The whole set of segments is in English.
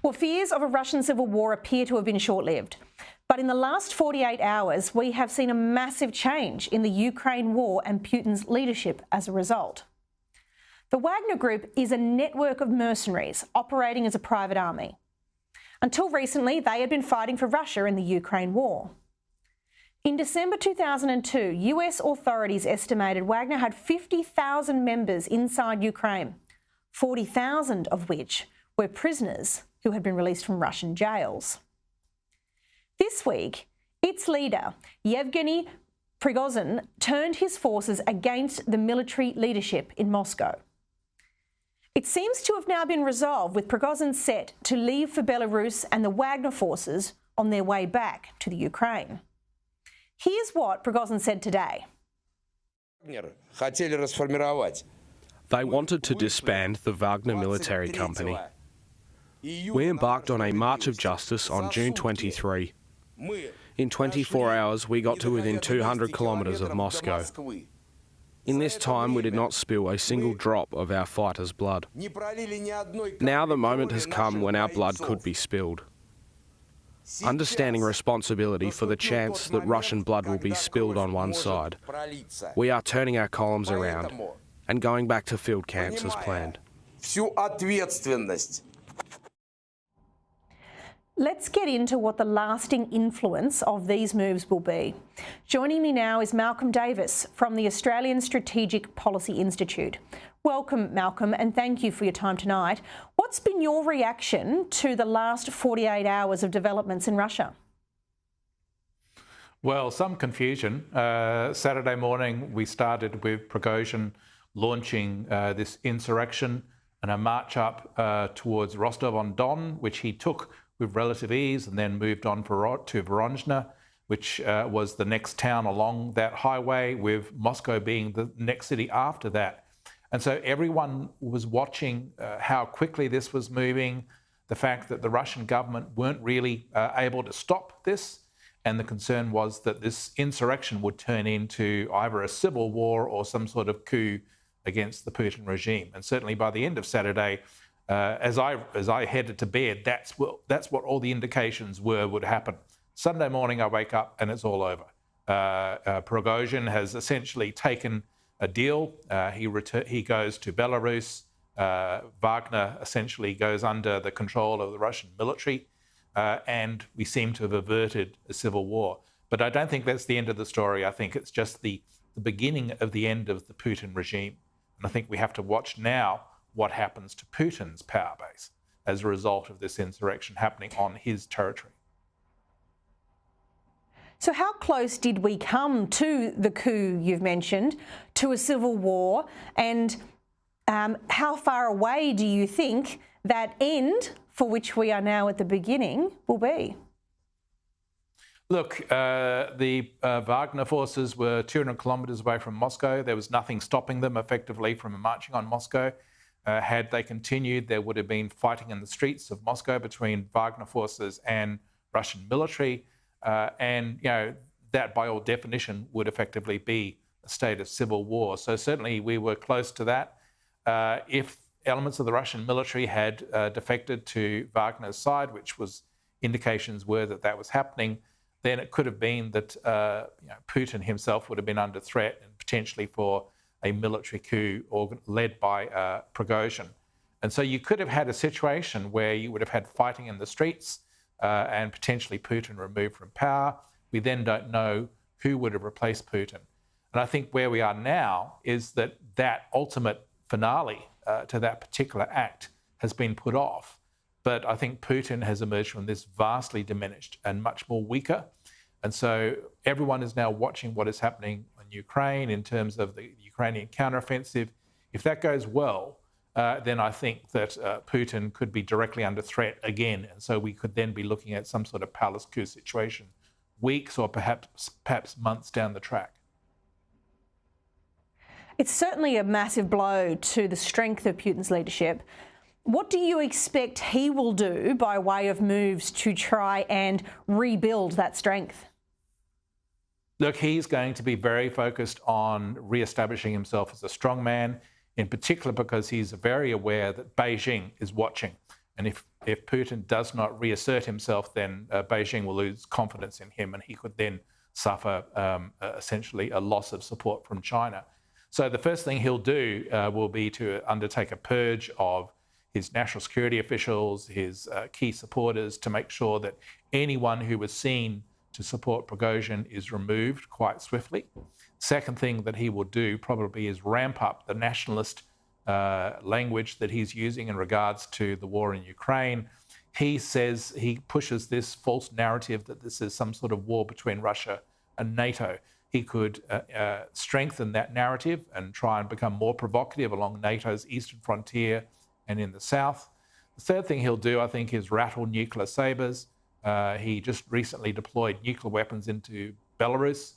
Well, fears of a Russian civil war appear to have been short-lived. But in the last 48 hours, we have seen a massive change in the Ukraine war and Putin's leadership as a result. The Wagner Group is a network of mercenaries operating as a private army. Until recently, they had been fighting for Russia in the Ukraine war. In December 2002, US authorities estimated Wagner had 50,000 members inside Ukraine, 40,000 of which were prisoners who had been released from Russian jails. This week, its leader, Yevgeny Prigozhin, turned his forces against the military leadership in Moscow. It seems to have now been resolved, with Prigozhin set to leave for Belarus and the Wagner forces on their way back to the Ukraine. Here's what Prigozhin said today. They wanted to disband the Wagner military company. We embarked on a march of justice on June 23. In 24 hours, we got to within 200 kilometres of Moscow. In this time, we did not spill a single drop of our fighters' blood. Now the moment has come when our blood could be spilled. Understanding responsibility for the chance that Russian blood will be spilled on one side, we are turning our columns around and going back to field camps as planned. Let's get into what the lasting influence of these moves will be. Joining me now is Malcolm Davis from the Australian Strategic Policy Institute. Welcome, Malcolm, and thank you for your time tonight. What's been your reaction to the last 48 hours of developments in Russia? Well, some confusion. Saturday morning, we started with Prigozhin launching this insurrection and a march up towards Rostov-on-Don, which he took with relative ease, and then moved on to Voronezh, which was the next town along that highway, with Moscow being the next city after that. And so everyone was watching how quickly this was moving, the fact that the Russian government weren't really able to stop this, and the concern was that this insurrection would turn into either a civil war or some sort of coup against the Putin regime. And certainly by the end of Saturday, as I headed to bed, that's what all the indications would happen. Sunday morning, I wake up and it's all over. Prigozhin has essentially taken a deal. He goes to Belarus. Wagner essentially goes under the control of the Russian military, and we seem to have averted a civil war. But I don't think that's the end of the story. I think it's just the beginning of the end of the Putin regime. And I think we have to watch now what happens to Putin's power base as a result of this insurrection happening on his territory. So how close did we come to the coup you've mentioned, to a civil war, and how far away do you think that end, for which we are now at the beginning, will be? Look, the Wagner forces were 200 kilometres away from Moscow. There was nothing stopping them effectively from marching on Moscow. Had they continued, there would have been fighting in the streets of Moscow between Wagner forces and Russian military. And, you know, that by all definition would effectively be a state of civil war. So certainly we were close to that. If elements of the Russian military had defected to Wagner's side, which was indications were that that was happening, then it could have been that Putin himself would have been under threat, and potentially for a military coup led by Prigozhin. And so you could have had a situation where you would have had fighting in the streets and potentially Putin removed from power. We then don't know who would have replaced Putin. And I think where we are now is that ultimate finale to that particular act has been put off. But I think Putin has emerged from this vastly diminished and much more weaker. And so everyone is now watching what is happening in Ukraine in terms of the Ukrainian counteroffensive. If that goes well, then I think that Putin could be directly under threat again. And so we could then be looking at some sort of palace coup situation, weeks or perhaps months down the track. It's certainly a massive blow to the strength of Putin's leadership. What do you expect he will do by way of moves to try and rebuild that strength? Look, he's going to be very focused on re-establishing himself as a strong man, in particular because he's very aware that Beijing is watching. And if Putin does not reassert himself, then Beijing will lose confidence in him, and he could then suffer essentially a loss of support from China. So the first thing he'll do will be to undertake a purge of his national security officials, his key supporters, to make sure that anyone who was seen to support Prigozhin is removed quite swiftly. Second thing that he will do probably is ramp up the nationalist language that he's using in regards to the war in Ukraine. He says he pushes this false narrative that this is some sort of war between Russia and NATO. He could strengthen that narrative and try and become more provocative along NATO's eastern frontier and in the south. The third thing he'll do, I think, is rattle nuclear sabers. He just recently deployed nuclear weapons into Belarus.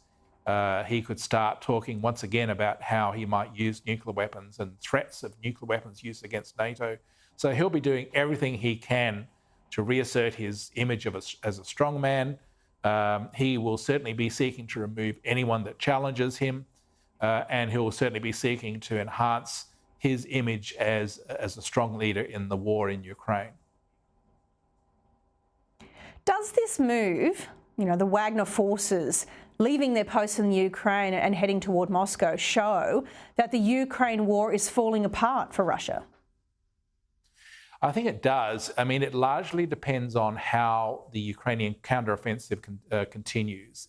He could start talking once again about how he might use nuclear weapons and threats of nuclear weapons use against NATO. So he'll be doing everything he can to reassert his image as a strong man. He will certainly be seeking to remove anyone that challenges him, and he will certainly be seeking to enhance his image as a strong leader in the war in Ukraine. Does this move, the Wagner forces leaving their posts in Ukraine and heading toward Moscow, show that the Ukraine war is falling apart for Russia? I think it does. I mean, it largely depends on how the Ukrainian counteroffensive continues.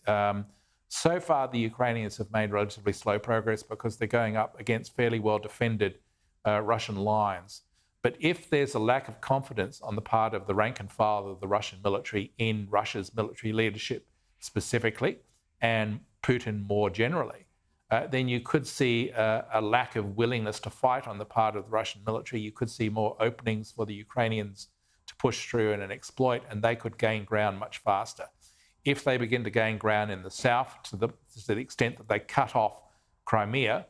So far, the Ukrainians have made relatively slow progress because they're going up against fairly well-defended Russian lines. But if there's a lack of confidence on the part of the rank and file of the Russian military in Russia's military leadership specifically, and Putin more generally, then you could see a lack of willingness to fight on the part of the Russian military. You could see more openings for the Ukrainians to push through and exploit, and they could gain ground much faster. If they begin to gain ground in the south to the extent that they cut off Crimea,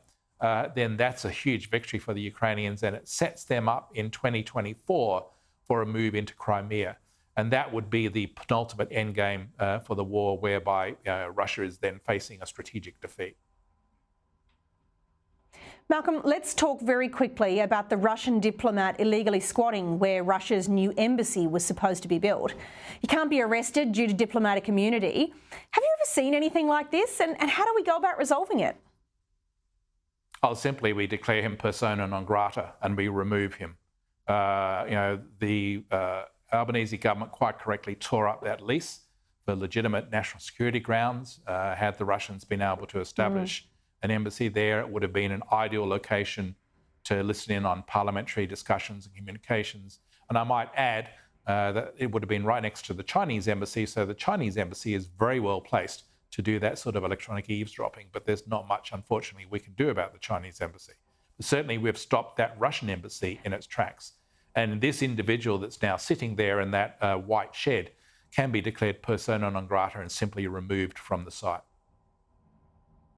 then that's a huge victory for the Ukrainians, and it sets them up in 2024 for a move into Crimea. And that would be the penultimate endgame for the war, whereby Russia is then facing a strategic defeat. Malcolm, let's talk very quickly about the Russian diplomat illegally squatting where Russia's new embassy was supposed to be built. He can't be arrested due to diplomatic immunity. Have you ever seen anything like this? And how do we go about resolving it? Oh, simply we declare him persona non grata and we remove him. The Albanese government quite correctly tore up that lease for legitimate national security grounds. Had the Russians been able to establish an embassy there, it would have been an ideal location to listen in on parliamentary discussions and communications. And I might add that it would have been right next to the Chinese embassy, so the Chinese embassy is very well placed to do that sort of electronic eavesdropping, but there's not much, unfortunately, we can do about the Chinese embassy. But certainly we've stopped that Russian embassy in its tracks. And this individual that's now sitting there in that white shed can be declared persona non grata and simply removed from the site.